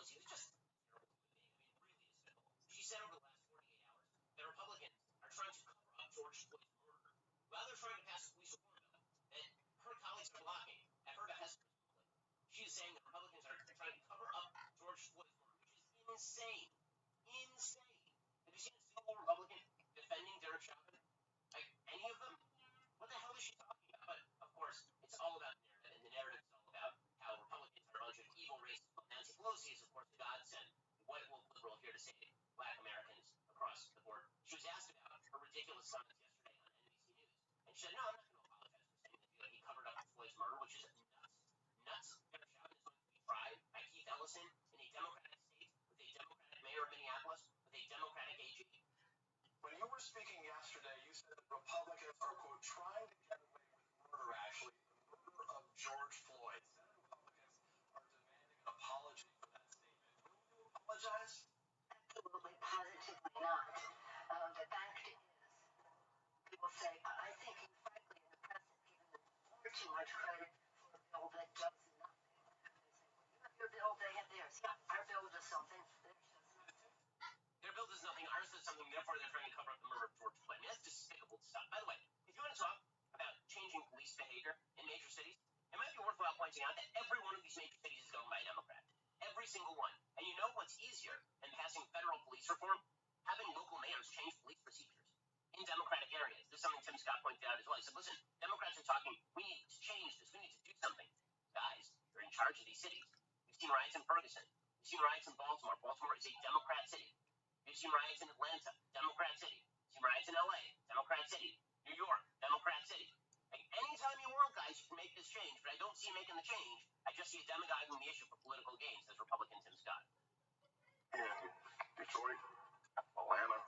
Pelosi, who's just a terrible human being. I mean, really despicable. She said over the last 48 hours that Republicans are trying to cover up George Floyd's murder while they're trying to pass a police reform bill that her colleagues are blocking at her behest, presumably. She is saying that Republicans are trying to cover up George Floyd's murder, which is insane. Insane. Have you seen a single Republican defending Derek Chauvin? Like, any of them? What the hell is she talking about? But, of course, it's all about the narrative, and the narrative is all about how Republicans are a bunch of evil racists. Nancy Pelosi is, of course, the godsend, white woke liberal here to save Black Americans across the board. She was asked about her ridiculous comments yesterday on NBC News, and she said, no, I'm not going to apologize for saying that he covered up Floyd's murder, which is nuts. Nuts. Derek Chauvin is going to be tried by Keith Ellison in a Democratic state with a Democratic mayor of Minneapolis with a Democratic AG. When you were speaking yesterday, you said that Republicans are, quote, trying to get away with murder, actually, the murder of George Floyd. Senate Republicans are demanding an apology for that statement. Will you apologize? Absolutely, positively not. The fact is, people say, I think you, frankly, in the press have given them far too much credit for a bill that does nothing. They say, well, you have your bill, they have theirs. Yeah, our bill does something, theirs does nothing. Their bill does nothing, ours does something, therefore they're trying to cover up the murder of George Floyd. I mean, that's despicable stuff. By the way, if you want to talk about changing police behavior in major cities, it might be worthwhile pointing out that every one of these major cities is governed by a Democrat. Every single one. And you know what's easier than passing federal police reform? Having local mayors change police procedures in Democratic areas. This is something Tim Scott pointed out as well. He said, listen, Democrats are talking, we need to change this, we need to do something. Guys, you're in charge of these cities. We've seen riots in Ferguson. We've seen riots in Baltimore. Baltimore is a Democrat city. We've seen riots in Atlanta, Democrat city. We've seen riots in LA, Democrat city. New York, Democrat city. Like, anytime you want, guys, you can make this change, but I don't see you making the change. I just see you demagoguing the issue for political gain, says Republican Tim Scott. In Detroit, Atlanta,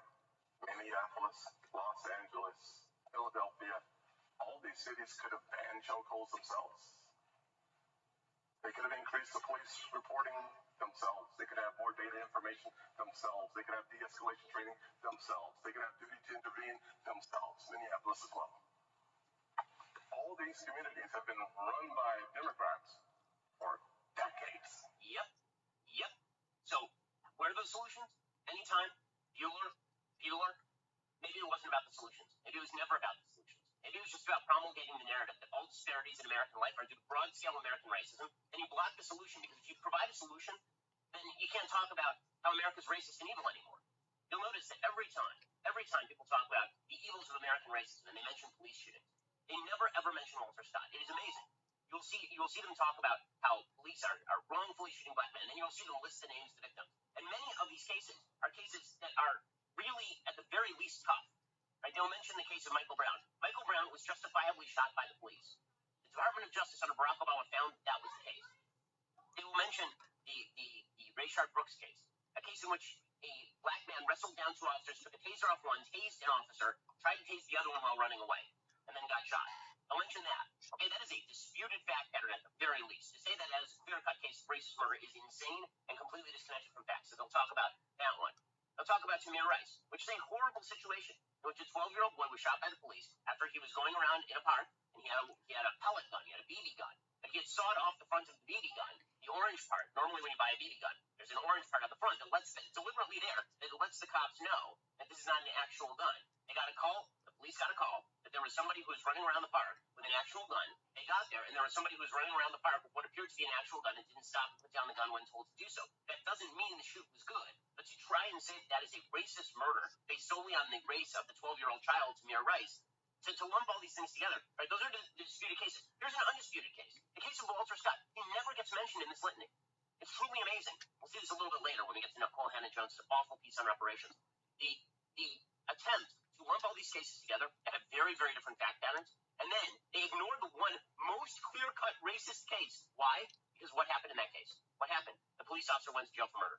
Minneapolis, Los Angeles, Philadelphia, all these cities could have banned chokeholds themselves. They could have increased the police reporting themselves. They could have more data information themselves. They could have de-escalation training themselves. They could have duty to intervene themselves. Minneapolis as well. All these communities have been run by Democrats for decades. Yep. So, where are those solutions? Anytime, Bueller, maybe it wasn't about the solutions. Maybe it was never about the solutions. Maybe it was just about promulgating the narrative that all disparities in American life are due to broad-scale American racism, and you block the solution, because if you provide a solution, then you can't talk about how America's racist and evil anymore. You'll notice that every time people talk about the evils of American racism, and they mention police shootings, they never ever mention Walter Scott. It is amazing. You will see them talk about how police are wrongfully shooting black men, and then you'll see them list the names of the victims. And many of these cases are cases that are really, at the very least, tough. Right? They'll mention the case of Michael Brown. Michael Brown was justifiably shot by the police. The Department of Justice under Barack Obama found that was the case. They will mention the Rayshard Brooks case, a case in which a black man wrestled down two officers, took a taser off one, tased an officer, tried to tase the other one while running away, and then got shot. I'll mention that. Okay, that is a disputed fact pattern at the very least. To say that as a clear-cut case of racist murder is insane and completely disconnected from facts. So they'll talk about that one. They'll talk about Tamir Rice, which is a horrible situation in which a 12-year-old boy was shot by the police after he was going around in a park, and he had a pellet gun, he had a BB gun, but he had sawed off the front of the BB gun, the orange part. Normally when you buy a BB gun, there's an orange part at the front that lets deliberately there, that lets the cops know that this is not an actual gun. They got a call, the police got a call, that there was somebody who was running around the park with an actual gun. They got there, and there was somebody who was running around the park with what appeared to be an actual gun and didn't stop and put down the gun when told to do so. That doesn't mean the shoot was good, but to try and say that is a racist murder based solely on the race of the 12-year-old child, Tamir Rice, to lump all these things together, right? Those are the disputed cases. Here's an undisputed case. The case of Walter Scott. He never gets mentioned in this litany. It's truly amazing. We'll see this a little bit later when we get to Nicole Hannah-Jones' awful piece on reparations. The attempt to lump all these cases together that have very, very different fact patterns, and then they ignore the one most clear-cut racist case. Why? Because what happened in that case? What happened? The police officer went to jail for murder.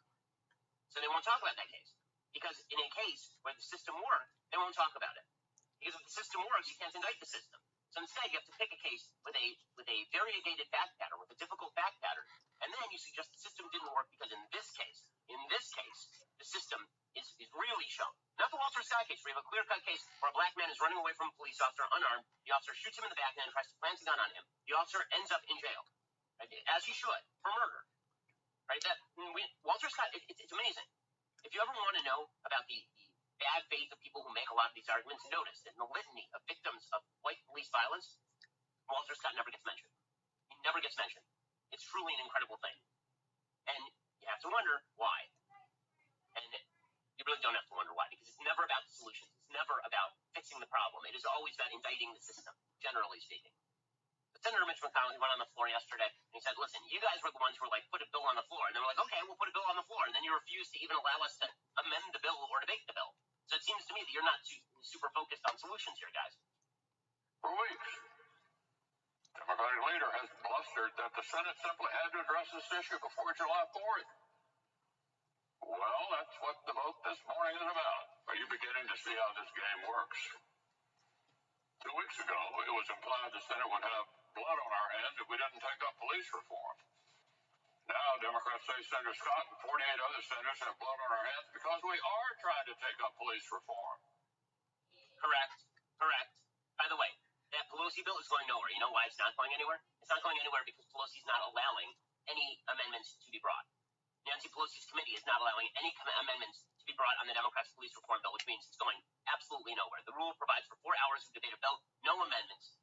So they won't talk about that case. Because in a case where the system worked, they won't talk about it. Because if the system works, you can't indict the system. So instead, you have to pick a case with a variegated fact pattern, with a difficult fact pattern, and then you suggest the system didn't work because in this case, the system is really shown. Not the Walter Scott case, where you have a clear-cut case where a black man is running away from a police officer unarmed, the officer shoots him in the back and then tries to plant a gun on him. The officer ends up in jail, as he should, for murder. right? Walter Scott, it's amazing. If you ever want to know about the bad faith of people who make a lot of these arguments, notice that in the litany of victims of white police violence, Walter Scott never gets mentioned. He never gets mentioned. It's truly an incredible thing. And you have to wonder why. And you really don't have to wonder why, because it's never about the solutions. It's never about fixing the problem. It is always about indicting the system, generally speaking. But Senator Mitch McConnell, he went on the floor yesterday, and he said, listen, you guys were the ones who were like, put a bill on the floor. And they were like, okay, we'll put a bill on the floor. And then you refused to even allow us to amend the bill or debate the bill. So it seems to me that you're not too super focused on solutions here, guys. For weeks, the Democratic leader has blustered that the Senate simply had to address this issue before July 4th. Well, that's what the vote this morning is about. Are you beginning to see how this game works? 2 weeks ago, it was implied the Senate would have blood on our hands if we didn't take up police reform. Now, Democrats say Senator Scott and 48 other senators have blood on our hands because we are trying to take up police reform. Correct. By the way, that Pelosi bill is going nowhere. You know why it's not going anywhere? It's not going anywhere because Pelosi's not allowing any amendments to be brought. Nancy Pelosi's committee is not allowing any amendments to be brought on the Democrats' police reform bill, which means it's going absolutely nowhere. The rule provides for 4 hours of debate a bill, no amendments,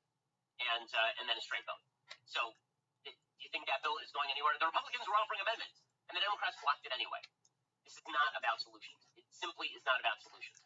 and then a straight vote. So, do you think that bill is going anywhere? The Republicans were offering amendments, and the Democrats blocked it anyway. This is not about solutions. It simply is not about solutions.